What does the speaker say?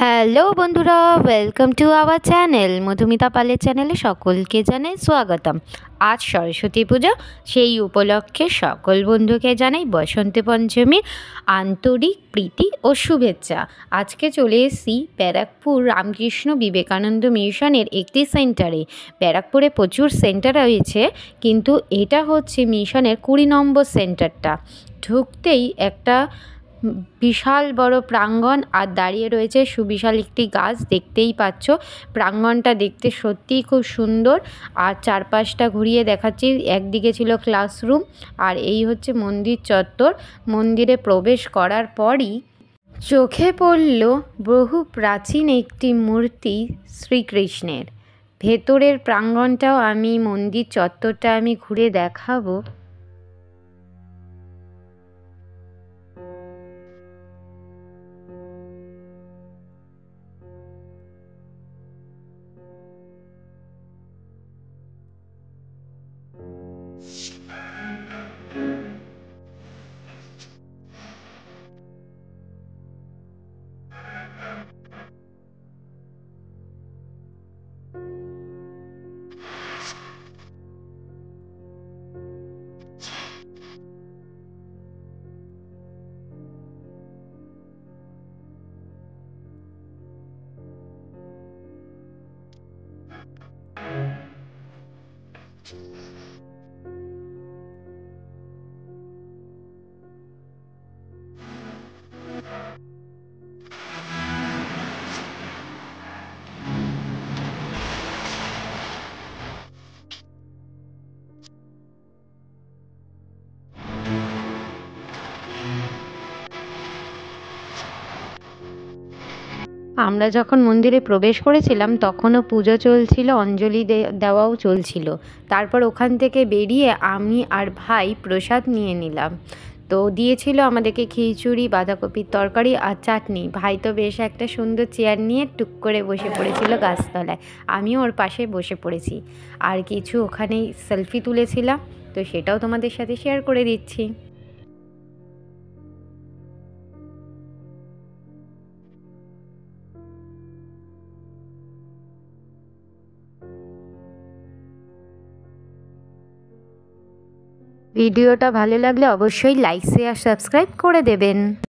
Hello বন্ধুরা, welcome to our channel. Madhumita পালের চ্যানেলে সকলকে জানাই স্বাগতম। আজ সরস্বতী পুজো, সেই উপলক্ষে সকল বন্ধুকে জানাই বসন্ত পঞ্চমীর আন্তরিক প্রীতি ও শুভেচ্ছা। আজকে চলে এসেছি ব্যারাকপুর রামকৃষ্ণ বিবেকানন্দ মিশনের একটি সেন্টারে। ব্যারাকপুরে প্রচুর সেন্টার রয়েছে, কিন্তু এটা হচ্ছে মিশনের 20 নম্বর সেন্টারটা। ঢুকতেই একটা বিশাল বড় প্রাঙ্গণ আর দাঁড়িয়ে রয়েছে সুবিশাল একটি গাছ, দেখতেই পাচ্ছ। প্রাঙ্গণটা দেখতে সত্যিই খুব সুন্দর। আর চারপাশটা ঘুরিয়ে দেখাচ্ছি, একদিকে ছিল ক্লাসরুম আর এই হচ্ছে মন্দির চত্বর। মন্দিরে প্রবেশ করার পরই চোখে পড়ল বহু প্রাচীন একটি মূর্তি শ্রীকৃষ্ণের। ভেতরের প্রাঙ্গণটাও মন্দির চত্বরটা আমি ঘুরে দেখাবো। আমরা যখন মন্দিরে প্রবেশ করেছিলাম তখনও পুজো চলছিল, অঞ্জলি দেওয়াও চলছিল। তারপর ওখান থেকে বেরিয়ে আমি আর ভাই প্রসাদ নিয়ে নিলাম। তো দিয়েছিল আমাদেরকে খিচুড়ি, বাঁধাকপির তরকারি আর চাটনি। ভাই তো বেশ একটা সুন্দর চেয়ার নিয়ে টুক করে বসে পড়েছিল গাছতলায়, আমিও ওর পাশে বসে পড়েছি। আর কিছু ওখানেই সেলফি তুলেছিলাম, তো সেটাও তোমাদের সাথে শেয়ার করে দিচ্ছি। ভিডিওটা ভালো লাগলে অবশ্যই লাইক, শেয়ার, সাবস্ক্রাইব করে দেবেন।